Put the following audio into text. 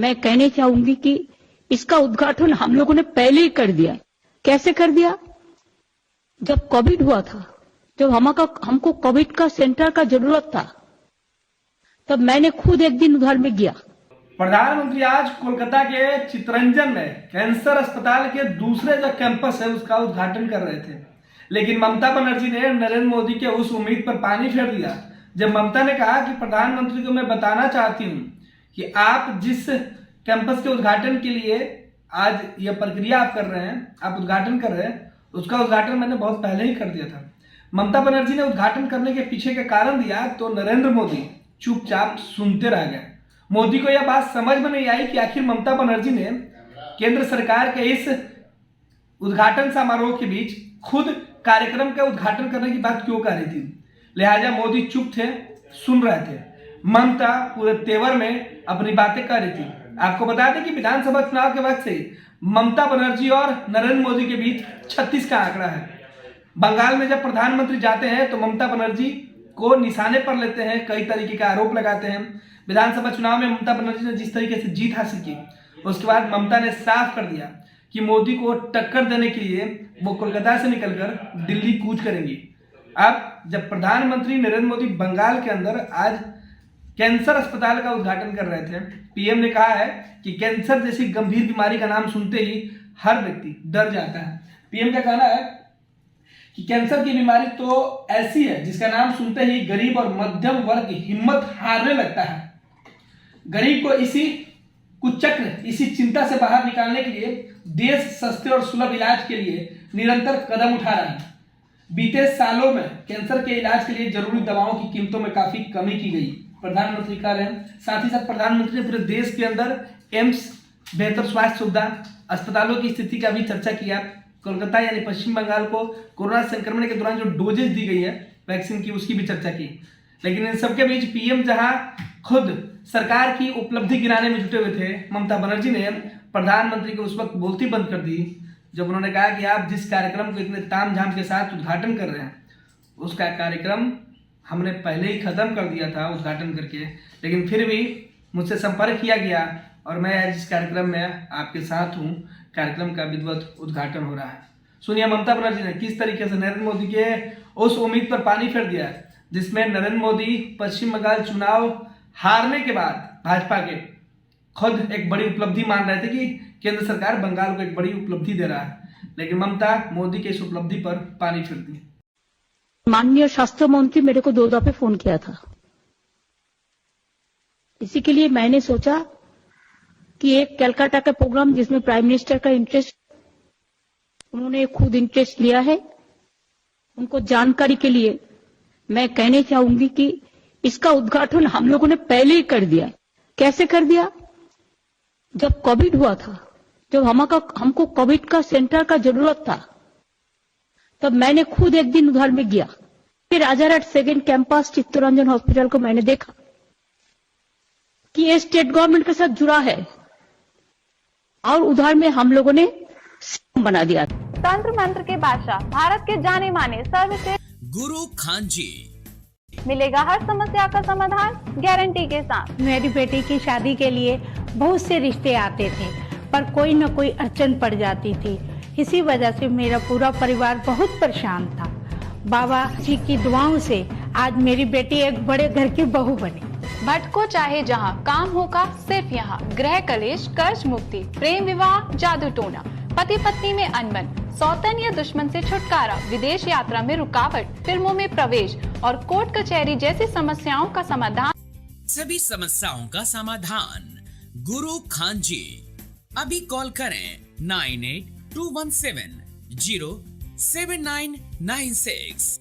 मैं कहना चाहूंगी कि इसका उद्घाटन हम लोगों ने पहले ही कर दिया। कैसे कर दिया? जब कोविड हुआ था, जब हमको कोविड का सेंटर का जरूरत था, तब मैंने खुद एक दिन उधर में गया। प्रधानमंत्री आज कोलकाता के चितरंजन में कैंसर अस्पताल के दूसरे जो कैंपस है उसका उद्घाटन कर रहे थे, लेकिन ममता बनर्जी ने नरेंद्र मोदी के उस उम्मीद पर पानी फेर दिया जब ममता ने कहा कि प्रधानमंत्री को मैं बताना चाहती हूं कि आप जिस कैंपस के उद्घाटन के लिए आज यह प्रक्रिया आप कर रहे हैं, आप उद्घाटन कर रहे हैं, उसका उद्घाटन मैंने बहुत पहले ही कर दिया था। ममता बनर्जी ने उद्घाटन करने के पीछे का कारण दिया तो नरेंद्र मोदी चुपचाप सुनते रह गए। मोदी को यह बात समझ में नहीं आई कि आखिर ममता बनर्जी ने केंद्र सरकार के इस उद्घाटन समारोह के बीच खुद कार्यक्रम का उद्घाटन करने की बात क्यों कर रही थी। लिहाजा मोदी चुप थे, सुन रहे थे। ममता पूरे तेवर में अपनी बातें कर रही थी। आपको बता दें कि विधानसभा चुनाव के वक्त से ममता बनर्जी और नरेंद्र मोदी के बीच 36 का आंकड़ा है। बंगाल में जब प्रधानमंत्री जाते हैं तो ममता बनर्जी को निशाने पर लेते हैं, कई तरीके का आरोप लगाते हैं। विधानसभा चुनाव में ममता बनर्जी ने जिस तरीके से जीत हासिल की, उसके बाद ममता ने साफ कर दिया कि मोदी को टक्कर देने के लिए वो कोलकाता से निकलकर दिल्ली कूच करेंगी। अब जब प्रधानमंत्री नरेंद्र मोदी बंगाल के अंदर आज कैंसर अस्पताल का उद्घाटन कर रहे थे, पीएम ने कहा है कि कैंसर जैसी गंभीर बीमारी का नाम सुनते ही हर व्यक्ति डर जाता है। पीएम का कहना है कि कैंसर की बीमारी तो ऐसी है जिसका नाम सुनते ही गरीब और मध्यम वर्ग की हिम्मत हारने लगता है। गरीब को इसी कुचक्र, इसी चिंता से बाहर निकालने के लिए देश सस्ते और सुलभ इलाज के लिए निरंतर कदम उठा रहा है। बीते सालों में कैंसर के इलाज के लिए जरूरी दवाओं की कीमतों में काफी कमी की गई, प्रधानमंत्री कह रहे हैं। साथ ही साथ प्रधानमंत्री ने पूरे देश के अंदर एम्स, बेहतर स्वास्थ्य सुविधा, अस्पतालों की स्थिति का भी चर्चा किया। कोलकाता यानी पश्चिम बंगाल को कोरोना संक्रमण के दौरान जो डोजेज दी गई है वैक्सीन की, उसकी भी चर्चा की। लेकिन इन सबके बीच पीएम जहां खुद सरकार की उपलब्धि गिनाने में जुटे हुए थे, ममता बनर्जी ने प्रधानमंत्री को उस वक्त बोलती बंद कर दी जब उन्होंने कहा कि आप जिस कार्यक्रम को इतने तामझाम के साथ उद्घाटन कर रहे हैं उसका कार्यक्रम हमने पहले ही खत्म कर दिया था उद्घाटन करके, लेकिन फिर भी मुझसे संपर्क किया गया और मैं आज इस कार्यक्रम में आपके साथ हूँ। कार्यक्रम का विधिवत उद्घाटन हो रहा है। सुनिए ममता बनर्जी ने किस तरीके से नरेंद्र मोदी के उस उम्मीद पर पानी फेर दिया जिसमें नरेंद्र मोदी पश्चिम बंगाल चुनाव हारने के बाद भाजपा के खुद एक बड़ी उपलब्धि मान रहे थे कि केंद्र सरकार बंगाल को एक बड़ी उपलब्धि दे रहा है, लेकिन ममता मोदी के इस उपलब्धि पर पानी फेर दी। माननीय स्वास्थ्य मंत्री मेरे को 2 दफे फोन किया था। इसी के लिए मैंने सोचा कि एक कलकत्ता का प्रोग्राम जिसमें प्राइम मिनिस्टर का इंटरेस्ट, उन्होंने खुद इंटरेस्ट लिया है, उनको जानकारी के लिए मैं कहना चाहूंगी कि इसका उद्घाटन हम लोगों ने पहले ही कर दिया। कैसे कर दिया? जब कोविड हुआ था, जब हमको कोविड का सेंटर का जरूरत था, तब मैंने खुद एक दिन उधर में गया। फिर Rajarhat second campus Chittaranjan hospital को मैंने देखा कि ये स्टेट गवर्नमेंट के साथ जुड़ा है और उधर में हम लोगों ने बना दिया। तंत्र मंत्र के बादशाह, भारत के जाने माने सर्वश्रेष्ठ गुरु खान जी, मिलेगा हर समस्या का समाधान गारंटी के साथ। मेरी बेटी की शादी के लिए बहुत से रिश्ते आते थे, पर कोई न कोई अड़चन पड़ जाती थी। इसी वजह से मेरा पूरा परिवार बहुत परेशान था। बाबा जी की दुआओं से आज मेरी बेटी एक बड़े घर की बहू बनी। भटको चाहे जहां, काम होगा सिर्फ यहाँ। गृह कलेश, कर्ज मुक्ति, प्रेम विवाह, जादू टोना, पति पत्नी में अनबन, सौतन या दुश्मन से छुटकारा, विदेश यात्रा में रुकावट, फिल्मों में प्रवेश और कोर्ट कचहरी जैसी समस्याओं का समाधान। सभी समस्याओं का समाधान गुरु खान जी। अभी कॉल करें 9821707996।